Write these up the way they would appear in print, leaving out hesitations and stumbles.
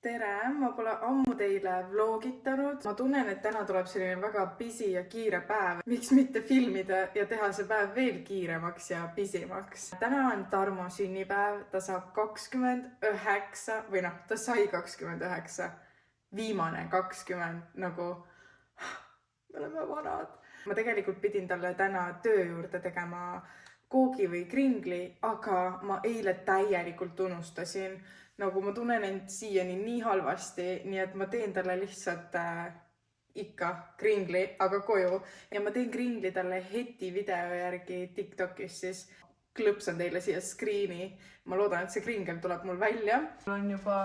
Tere, ma pole ammu teile vlogitanud. Ma tunnen, et täna tuleb selline väga busy ja kiire päev. Miks mitte filmida ja teha see päev veel kiiremaks ja pisimaks. Täna on Tarmo sünnipäev. Ta saab 29 või noh, ta sai 29. Viimane 20, nagu me oleme vanad. Ma tegelikult pidin talle täna töö juurde tegema koogi või kringli, aga ma eile täielikult unustasin. Nagu ma tunnen end siiani nii halvasti, nii et ma teen talle lihtsalt ikka kringli, aga koju. Ja ma teen kringli talle heti video järgi TikTokis, siis klõpsan teile siia screeni. Ma loodan, et see kringel tuleb mul välja. Mul on juba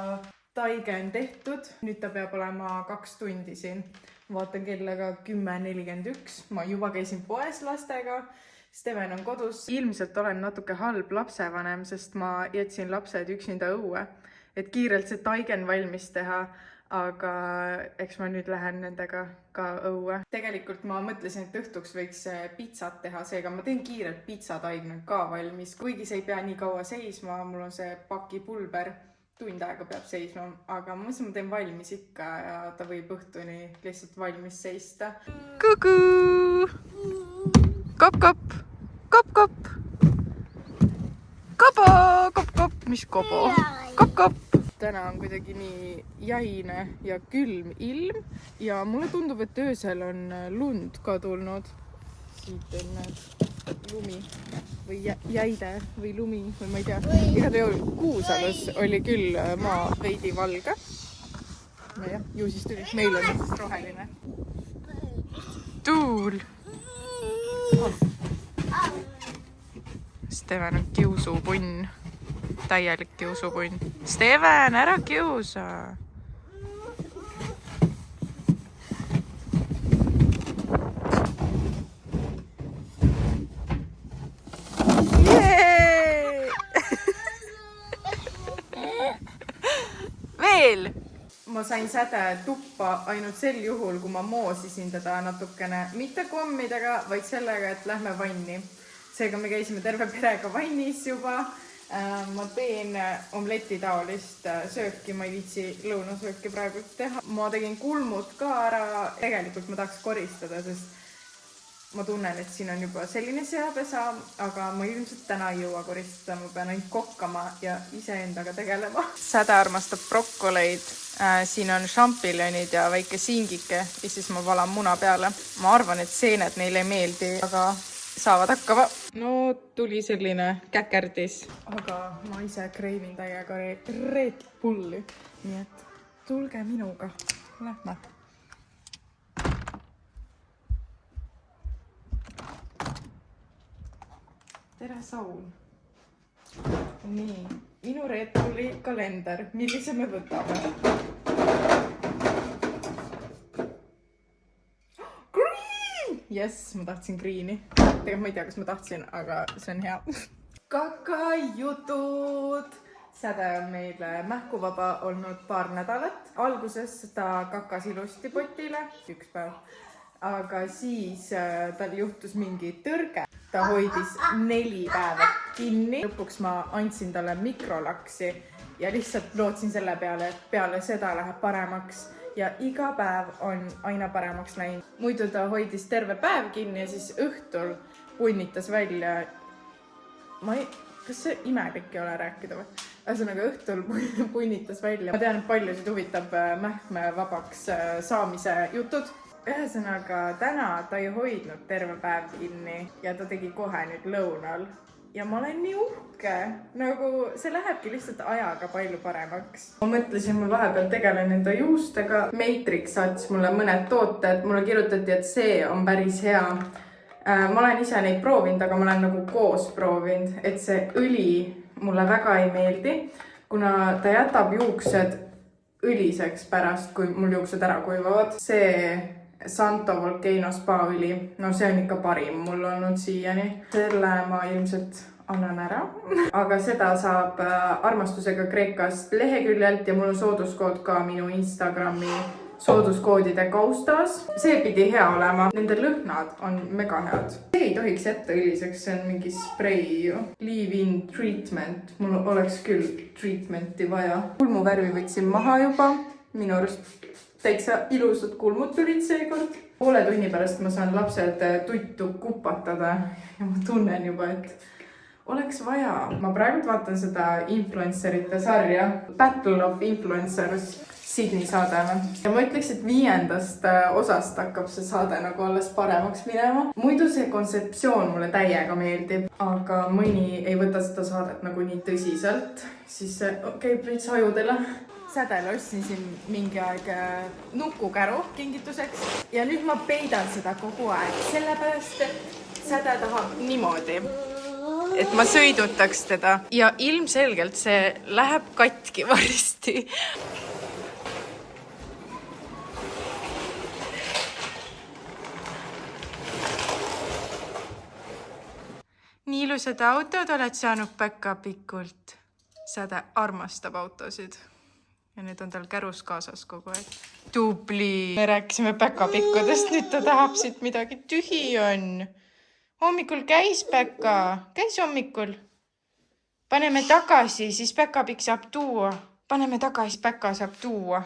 taige on tehtud. Nüüd ta peab olema 2 tundi siin. Vaatan kellaga 10:41. Ma juba käisin poes lastega. Steven on kodus. Ilmselt olen natuke halb lapsevanem, sest ma jätsin lapsed üksinda õue. Et kiirelt see taigen valmis teha, aga eks ma nüüd lähen nendega ka õue. Tegelikult ma mõtlesin, et õhtuks võiks pitsat teha, seega ma teen kiirelt pitsataigna ka valmis. Kuigi see ei pea nii kaua seisma, mul on see pakipulber, tund aega peab seisma, aga ma mõtlesin, ma teen valmis ikka ja ta võib õhtuni lihtsalt valmis seista. Kuku! Kop-kop! Kop-kop! Kobo! Kop-kop! Mis kobo? Kop-kop! Täna on kuidagi nii jäine ja külm ilm ja mulle tundub, et öösel on lund ka tulnud. Siit on lumi või jäide või lumi või ma ei tea. Igatahes Kuusalus oli küll maa veidi valge. Ja ju siis tuli. Meil on roheline. Tuul! Steven on kiusupunn. Täielik kiusupunn. Steven, ära kiusa! Jee! Veel! Ma sain säde tuppa ainult sel juhul, kui ma moosisin teda natukene. Mitte kommidega, vaid sellega, et lähme vanni. Seega me käisime terve perega vannis juba. Ma teen omleti taolist sööki, ma ei viitsi lõunasööki praegu teha. Ma tegin kulmud ka ära. Tegelikult ma tahaks koristada, sest ma tunnen, et siin on juba selline seapesa, aga ma ilmselt täna ei jõua koristada. Ma pean ainult kokkama ja iseendaga tegelema. Säde armastab brokkoleid. Siin on šampiljonid ja väike singike ja siis ma valan muna peale. Ma arvan, et seened neile ei meeldi, aga saavad hakkama. No tuli selline käkerdis, aga ma ise kreivin täiega Red Bulli, nii et tulge minuga. Lähme. Tere, Saul. Nii, minu Red Bulli kalender. Millise me võtame? Yes, ma tahtsin greeni. Tegelikult ma ei tea, kas ma tahtsin, aga see on hea. Kakajutud! Säde on meil mähkuvaba olnud paar nädalat. Alguses ta kakas ilusti potile, 1 päev. Aga siis tal juhtus mingi tõrge. Ta hoidis 4 päeva kinni. Lõpuks ma andsin talle mikrolaksi ja lihtsalt lootsin selle peale, et peale seda läheb paremaks. Ja iga päev on aina paremaks läinud. Muidu ta hoidis terve päev kinni ja siis õhtul punnitas välja. Kas see imelik ei ole rääkida või? Ühesõnaga õhtul punnitas välja. Ma tean, et paljusid huvitab mähkme vabaks saamise jutud. Ühesõnaga täna ta ei hoidnud terve päev kinni ja ta tegi kohe nüüd lõunal. Ja ma olen nii uhke, nagu see lähebki lihtsalt ajaga palju paremaks. Ma mõtlesin, ma vahepeal tegelen enda juustega. Matrix saatis mulle mõned tooted. Mulle kirjutati, et see on päris hea. Ma olen ise neid proovinud, aga ma olen nagu koos proovinud, et see õli mulle väga ei meeldi, kuna ta jätab juuksed õliseks pärast, kui mul juuksed ära kuivavad. See Santo Volcano spa õli, no see on ikka parim mul olnud siiani. Selle ma ilmselt annan ära. Aga seda saab armastusega Kreekast leheküljelt ja mul on sooduskood ka minu Instagrami sooduskoodide kaustas. See pidi hea olema. Nende lõhnad on mega head. See ei tohiks jätta õliseks, see on mingi sprei ju. Leave-in treatment. Mul oleks küll treatmenti vaja. Kulmuvärvi võtsin maha juba. Minu arust täitsa ilusad kulmud tulid seekord. Poole tunni pärast ma saan lapsed tuttu kupatada ja ma tunnen juba, et oleks vaja. Ma praegu vaatan seda influencerite sarja Battle of Influencers Sydney saade. Ja ma ütleks, et 5. osast hakkab see saade nagu alles paremaks minema. Muidu see kontseptsioon mulle täiega meeldib, aga mõni ei võta seda saadet nagu nii tõsiselt. Siis see käib veits ajudele. Sädele ostsin siin mingi aeg nukukäru kingituseks ja nüüd ma peidan seda kogu aeg, sellepärast et Säde tahab niimoodi, et ma sõidutaks teda ja ilmselgelt see läheb katki varsti. Nii ilusad autod oled saanud päkapikult. Säde armastab autosid. Ja nüüd on tal kärus kaasas kogu aeg. Tubli! Me rääkisime päkapikkudest, nüüd ta tahab siit midagi. Tühi on. Hommikul käis päka. Käis hommikul. Paneme tagasi, siis päkapikk saab tuua. Paneme tagasi, päka saab tuua.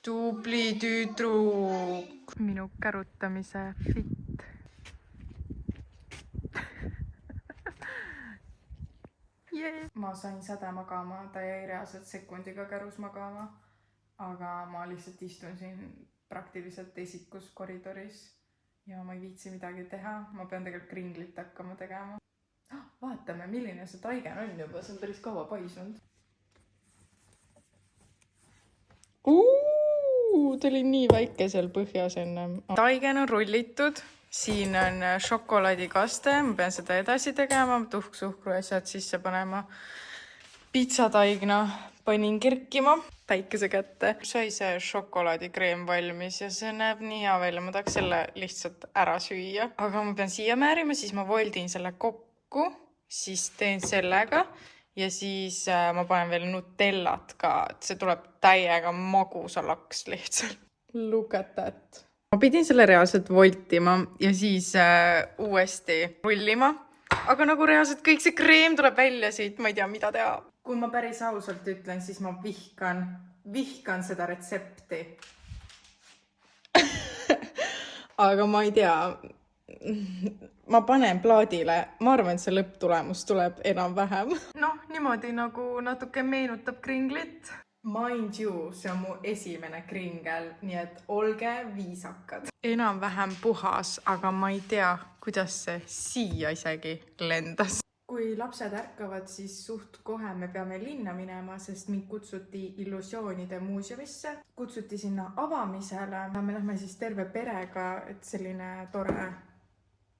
Tubli tüdruk. Minu kärutamise fit. Yeah. Ma sain Säde magama, ta jäi reaalselt sekundiga kärus magama, aga ma lihtsalt istun siin praktiliselt esikus koridoris ja ma ei viitsi midagi teha. Ma pean tegelikult kringlit hakkama tegema. Vaatame, milline see taigen on juba, see on päris kaua paisunud. Ta oli nii väike seal põhjas ennem. Taigen on rullitud. Siin on šokolaadikaste, ma pean seda edasi tegema, tuhksuhkru asjad sisse panema. Pizzataigna panin kirkima päikese kätte. Sai see šokolaadikreem valmis ja see näeb nii hea välja, ma tahaks selle lihtsalt ära süüa. Aga ma pean siia määrima, siis ma voldin selle kokku, siis teen sellega ja siis ma panen veel nutellat ka, et see tuleb täiega magusa laks lihtsalt. Look at that. Ma pidin selle reaalselt voltima ja siis uuesti rullima. Aga nagu reaalselt kõik see kreem tuleb välja siit, ma ei tea, mida teha. Kui ma päris ausalt ütlen, siis ma vihkan seda retsepti. Aga ma ei tea, ma panen plaadile. Ma arvan, et see lõpptulemus tuleb enam-vähem. Noh, niimoodi nagu natuke meenutab kringlit. Mind you, see on mu esimene kringel, nii et olge viisakad. Enam-vähem puhas, aga ma ei tea, kuidas see siia isegi lendas. Kui lapsed ärkavad, siis suht kohe me peame linna minema, sest mind kutsuti illusioonide muuseumisse. Kutsuti sinna avamisele. Me lähme siis terve perega, et selline tore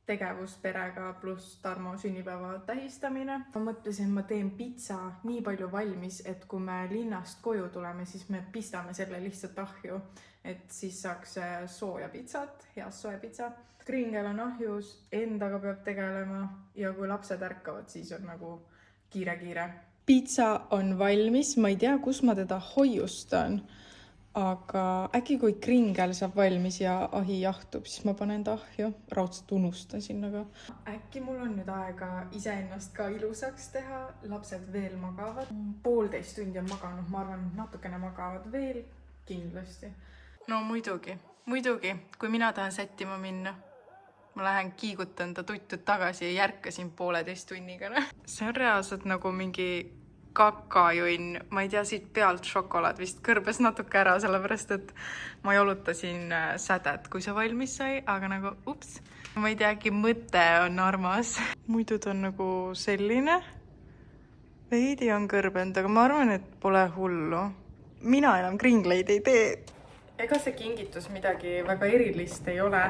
tegevus perega pluss Tarmo sünnipäeva tähistamine. Ma mõtlesin, ma teen pitsa nii palju valmis, et kui me linnast koju tuleme, siis me pistame selle lihtsalt ahju, et siis saaks sooja pitsat, heas sooja pitsa. Kringel on ahjus, endaga peab tegelema ja kui lapsed ärkavad, siis on nagu kiire-kiire. Pitsa on valmis, ma ei tea, kus ma teda hoiustan. Aga äkki kui kringel saab valmis ja ahi jahtub, siis ma panen ta ahju. Raudselt unustasin, aga äkki mul on nüüd aega iseennast ka ilusaks teha. Lapsed veel magavad. 1,5 tundi on maganud. Ma arvan, natukene magavad veel kindlasti. No muidugi. Kui mina tahan sättima minna, ma lähen kiigutan ta tuttud tagasi ja järkasin 1,5 tunniga. See on reaalselt nagu mingi kakajunn, ma ei tea, siit pealt šokolaad vist kõrbes natuke ära, sellepärast, et ma jolutasin Sädet, kui see valmis sai, aga nagu ups, ma ei tea, äkki mõte on armas. Muidu ta on nagu selline, veidi on kõrbenud, aga ma arvan, et pole hullu. Mina enam kringleid ei tee. Ega see kingitus midagi väga erilist ei ole,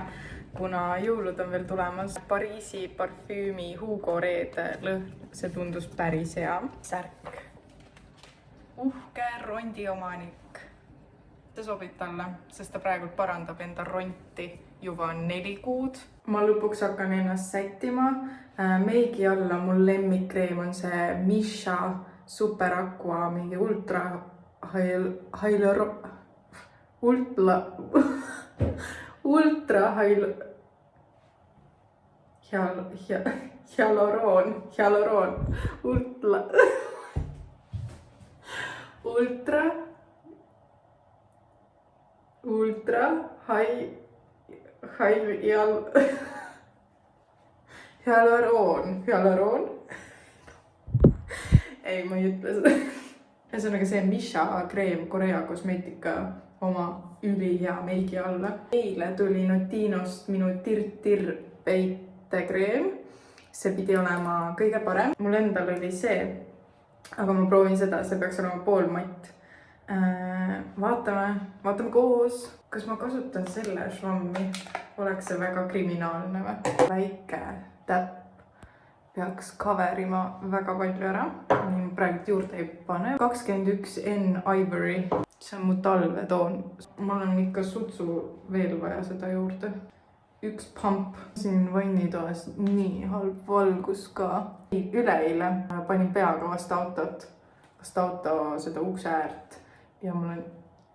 kuna jõulud on veel tulemas. Pariisi parfüümi Hugo Red lõhn, see tundus päris hea. Särk. Uhke rondiomanik. See sobib talle, sest ta praegu parandab enda ronti juba 4 kuud. Ma lõpuks hakkan ennast sättima. Meigi alla mul lemmikkreem on see Misha Super Aqua, mingi ultra ultra hyaluroon, ultra hyaluroon. Ei, ma ei ütle seda. Ühesõnaga see Misha kreem Korea kosmeetika oma ülihea meigi alla. Eile tuli Notinost minu tir-tir peitekreem. See pidi olema kõige parem. Mul endal oli see, aga ma proovin seda, see peaks olema pool matt. Vaatame koos. Kas ma kasutan selle šrammi? Oleks see väga kriminaalne või? Väike täpp peaks coverima väga palju ära. Nii praegu juurde ei pane. 21N Ivory. See on mu talvetoon. Mul on ikka sutsu veel vaja seda juurde. Üks pump. Siin vannitoas nii halb valgus ka. Üleeile panin peaga vastu auto seda ukse äärt. Ja mul on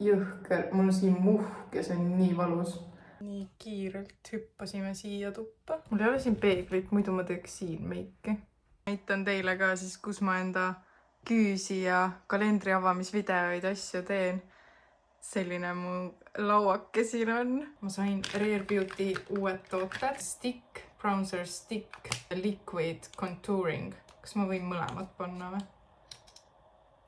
jõhker, mul on siin muhk ja see on nii valus. Nii kiirelt hüppasime siia tuppa. Mul ei ole siin peeglit, muidu ma teeks siin meiki. Näitan teile ka siis, kus ma enda küüsi ja kalendri avamisvideoid asju teen. Selline mu lauake siin on. Ma sain Rare Beauty uued tooted. Stick, Bronzer Stick, Liquid Contouring. Kas ma võin mõlemad panna või?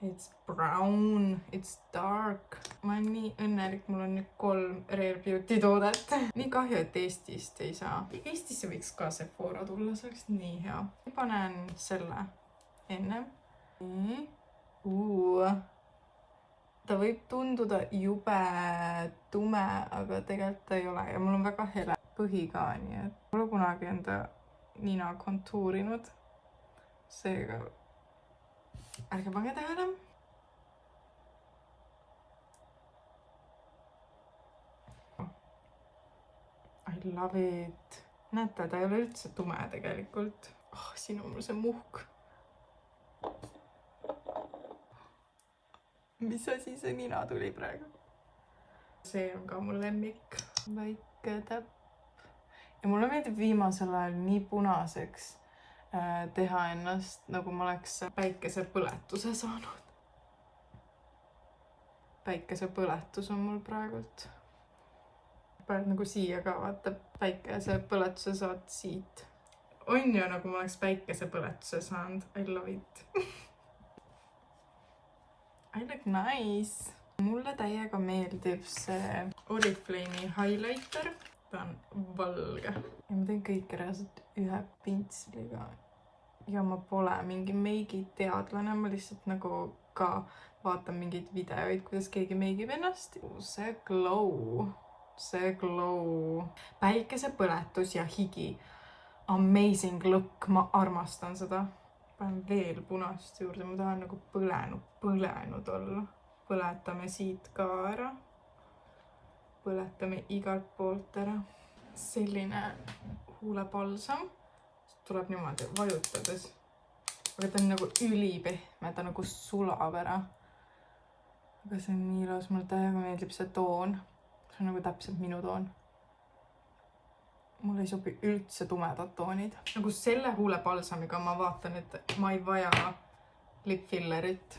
It's brown, it's dark. Ma olen nii õnnelik, mul on nüüd 3 Rare Beauty toodet. Nii kahju, et Eestist ei saa. Eestisse võiks ka Sephora tulla, see oleks nii hea. Panen selle enne. Ta võib tunduda jube tume, aga tegelikult ta ei ole. Ja mul on väga hele põhi ka, nii et pole kunagi enda nina kontuurinud. Seega ärge pange tähele. I love it. Näete, ta ei ole üldse tume tegelikult. Siin on mul see muhk. Mis asi see nina tuli praegu? See on ka mul lemmik. Väike täpp. Ja mulle meeldib viimasel ajal nii punaseks teha ennast, nagu ma oleks päikesepõletuse saanud. Päikesepõletus on mul praegult. Paned nagu siia ka, vaata, päikesepõletuse saad siit. On ju nagu ma oleks päikesepõletuse saanud. I love it. I look nice. Mulle täiega meeldib see Oriflame'i highlighter. Ta on valge. Ja ma teen kõik reaalselt ühe pintsliga. Ja ma pole mingi meigi teadlane. Ma lihtsalt nagu ka vaatan mingeid videoid, kuidas keegi meigib ennast. See glow. Päikesepõletus ja higi. Amazing look. Ma armastan seda. Panen veel punast juurde. Ma tahan nagu põlenud olla. Põletame siit ka ära. Põletame igalt poolt ära. Selline huulepalsam. Tuleb niimoodi vajutades. Aga ta on nagu ülipehme, ta nagu sulab ära. Aga see on nii ilus, mulle täiega meeldib see toon. See on nagu täpselt minu toon. Mulle ei sobi üldse tumedad toonid. Nagu selle huulepalsamiga ma vaatan, et ma ei vaja lipfillerit.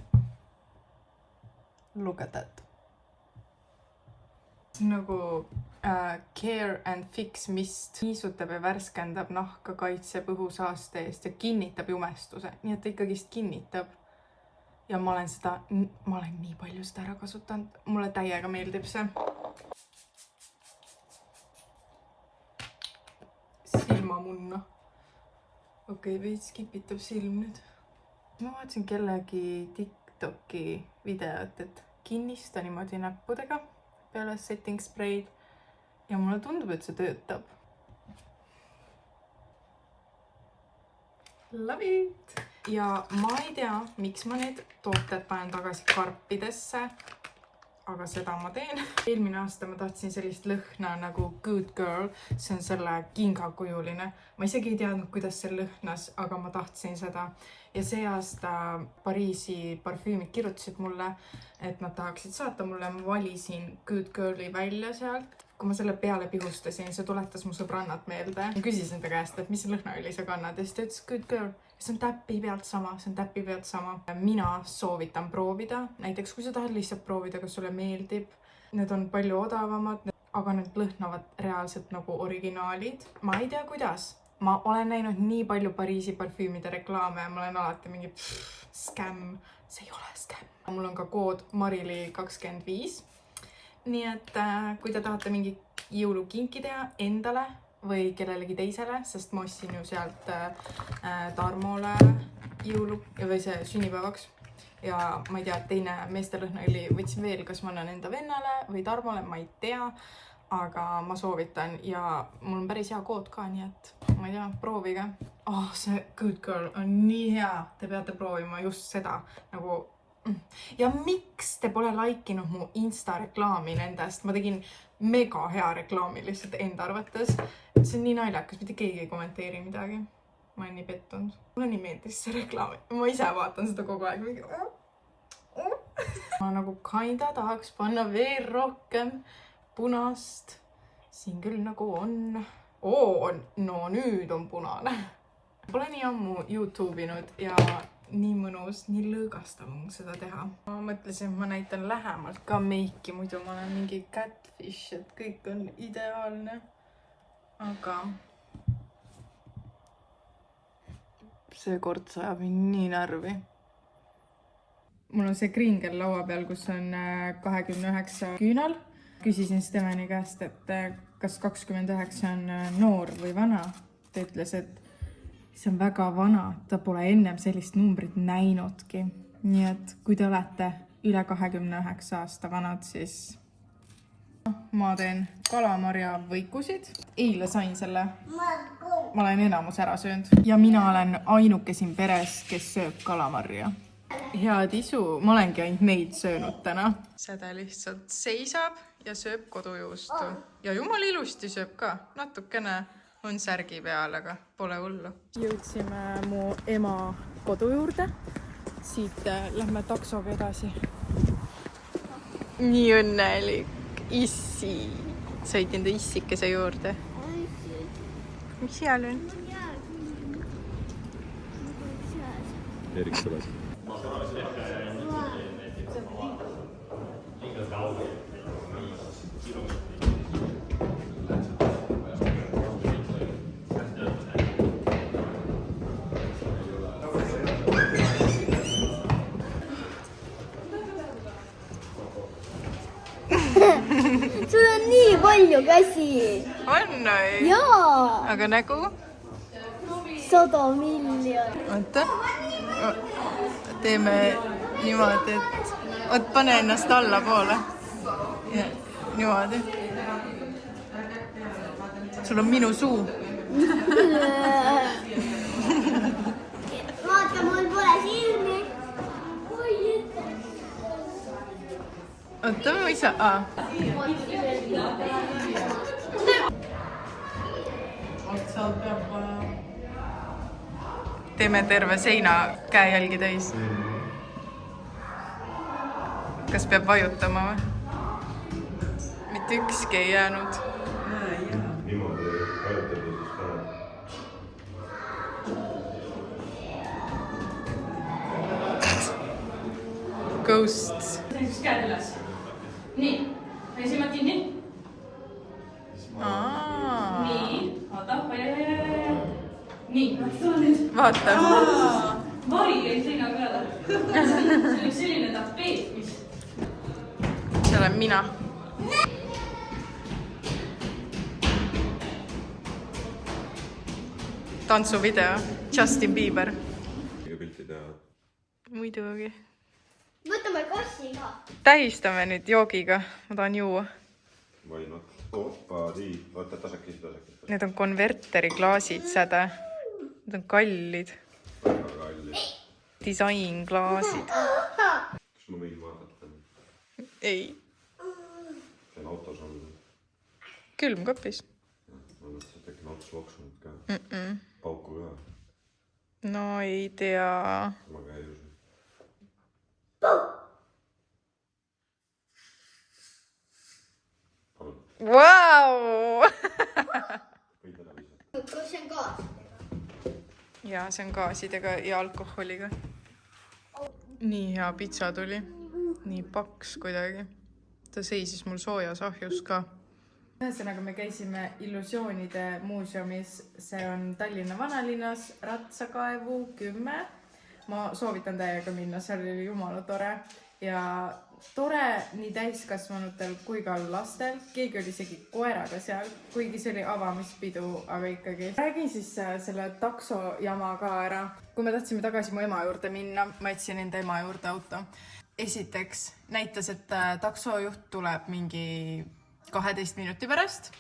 Look at that. Nagu Care and Fix Mist niisutab ja värskendab nahka, kaitseb õhusaaste eest ja kinnitab jumestuse. Nii et ta ikkagist kinnitab. Ja ma olen nii palju seda ära kasutanud. Mulle täiega meeldib see. Silmamunna. Okei, veits kipitab silm nüüd. Ma vaatasin kellegi TikToki videot, et kinnista niimoodi näppudega peale setting spreid ja mulle tundub, et see töötab. Love it! Ja ma ei tea, miks ma need tooted panen tagasi karpidesse, aga seda ma teen. Eelmine aasta ma tahtsin sellist lõhna nagu Good Girl, see on selle kingakujuline. Ma isegi ei teadnud, kuidas see lõhnas, aga ma tahtsin seda. Ja see aasta Pariisi parfüümid kirjutasid mulle, et nad tahaksid saata mulle. Ma valisin Good Girli välja sealt. Kui ma selle peale pihustasin, see tuletas mu sõbrannat meelde. Ma küsisin ta käest, et mis lõhnaõli sa kannad ja siis ta ütles Good Girl. See on täppi pealt sama, Mina soovitan proovida. Näiteks, kui sa tahad lihtsalt proovida, kas sulle meeldib. Need on palju odavamad, aga need lõhnavad reaalselt nagu originaalid. Ma ei tea, kuidas. Ma olen näinud nii palju Pariisi parfüümide reklaame ja ma olen alati mingi scam. See ei ole scam. Mul on ka kood Marili25. Nii et kui te tahate mingi jõulukinki teha endale või kellelegi teisele, sest ma ostsin ju sealt Tarmole jõulu või see sünnipäevaks. Ja ma ei tea, teine meestelõhnaõli võtsin veel, kas ma annan enda vennale või Tarmole, ma ei tea. Aga ma soovitan ja mul on päris hea kood ka, nii et ma ei tea, proovige. See Good Girl on nii hea, te peate proovima just seda nagu. Ja miks te pole laikinud mu Insta reklaami nendest? Ma tegin mega hea reklaami lihtsalt enda arvates. See on nii naljakas, mitte keegi ei kommenteeri midagi. Ma olen nii pettunud. Mulle nii meeldis see reklaam. Ma ise vaatan seda kogu aeg. Ma nagu kinda tahaks panna veel rohkem punast. Siin küll nagu on. No nüüd on punane. Pole nii ammu YouTube'inud ja nii mõnus, nii lõõgastav on seda teha. Ma mõtlesin, et ma näitan lähemalt ka meiki, muidu ma olen mingi catfish, et kõik on ideaalne. Aga see kord sajab nii närvi. Mul on see kringel laua peal, kus on 29 küünal. Küsisin Steveni käest, et kas 29 on noor või vana. Ta ütles, et see on väga vana, ta pole ennem sellist numbrit näinudki. Nii et kui te olete üle 29 aasta vanad, siis ma teen kalamarja võikusid. Eile sain selle. Ma olen enamus ära söönud. Ja mina olen ainuke siin peres, kes sööb kalamarja. Head isu, ma olengi ainult neid söönud täna. Seda lihtsalt seisab ja sööb kodujuustu. Ja jumal ilusti sööb ka, natukene on särgi peal, aga pole hullu. Jõudsime mu ema kodu juurde. Siit lähme taksoga edasi. Nii õnnelik. Issi. Sõitin ta issikese juurde. Mis seal on? Erik tuleb. Sul on nii palju käsi. On või? Jaa. Aga nägu? 100 miljonit. Oota. Teeme niimoodi, et pane ennast alla poole. Ja niimoodi. Sul on minu suu. Vaata, mul pole silmi. Oota, ma ei saa. Teeme terve seina käejälgi täis. Kas peab vajutama või? Mitte ükski ei jäänud. Niimoodi vajutada siis ka. Ghosts. Üks käed üles. Nii. Esimati, nii. Nii. Oota, nii. Tule nüüd. Vaata. Vari käib seina peale. See on üks selline tapeet, mis... See olen mina. Tantsuvideo. Justin Bieber. Pilti teha. Muidugi. Võtame kassi ka. Tähistame nüüd joogiga. Ma tahan juua. Vai not. Oppa, nii. Võtta tasakesi. Need on konverteri klaasid, säde. Need on kallid. Väga kalli. Disain klaasid. Kas ma võin vaadata? Ei. külmkapis. ma mõtlesin, et äkki naks loksunud ka. Pauku ka. No ei tea. Ma ka ei usu. Palun. Vau! Võid ära visata. kas see on gaasidega? Ja see on gaasidega ja alkoholiga. Nii hea pitsa tuli. Nii paks kuidagi. Ta seisis mul soojas ahjus ka. Ühesõnaga me käisime Illusioonide muuseumis. See on Tallinna vanalinnas, Ratsakaevu 10. Ma soovitan täiega minna, seal oli jumala tore. Ja tore nii täiskasvanutel kui ka lastel. Keegi oli isegi koeraga seal, kuigi see oli avamispidu, aga ikkagi. Räägin siis selle taksojama ka ära. Kui me tahtsime tagasi mu ema juurde minna, ma jätsin enda ema juurde auto. Esiteks näitas, et taksojuht tuleb mingi 12 minuti pärast.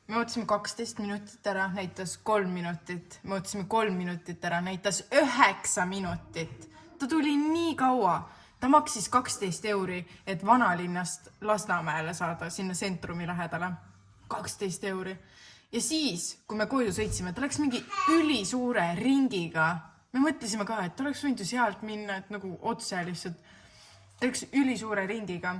Me ootasime 12 minutit ära, näitas 3 minutit. Me ootasime 3 minutit ära, näitas 9 minutit. Ta tuli nii kaua. Ta maksis 12 €, et vanalinnast Lasnamäele saada sinna sentrumi lähedale. 12 €. Ja siis, kui me koju sõitsime, ta läks mingi ülisuure ringiga. Me mõtlesime ka, et oleks võinud ju sealt minna, et nagu otse lihtsalt. Ta läks ülisuure ringiga.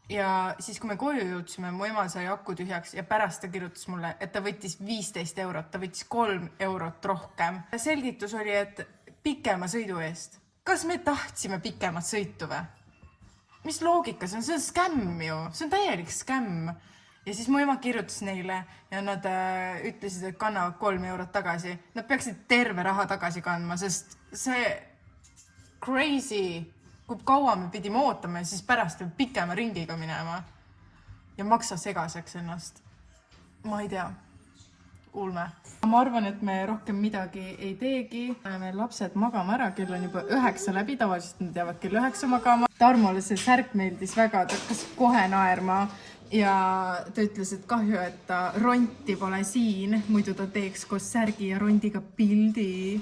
Ja siis, kui me koju jõudsime, mu ema sai aku tühjaks ja pärast ta kirjutas mulle, et ta võttis 15 €, ta võttis 3 € rohkem. Selgitus oli, et pikema sõidu eest. Kas me tahtsime pikemat sõitu või? Mis loogika see on? See on skämm ju. See on täielik skämm. Ja siis mu ema kirjutas neile ja nad ütlesid, et kannavad 3 € tagasi. Nad peaksid terve raha tagasi kandma, sest see crazy, kui kaua me pidime ootama ja siis pärast veel pikema ringiga minema ja maksa segaseks ennast. Ma ei tea. Ulme. Ma arvan, et me rohkem midagi ei teegi. Me lapsed magama ära, kell on juba 9 läbi, tavaliselt nad jäävad kell 9 magama. Tarmole see särk meeldis väga, ta hakkas kohe naerma ja ta ütles, et kahju, et ta ronti pole siin, muidu ta teeks koos särgi ja rondiga pildi.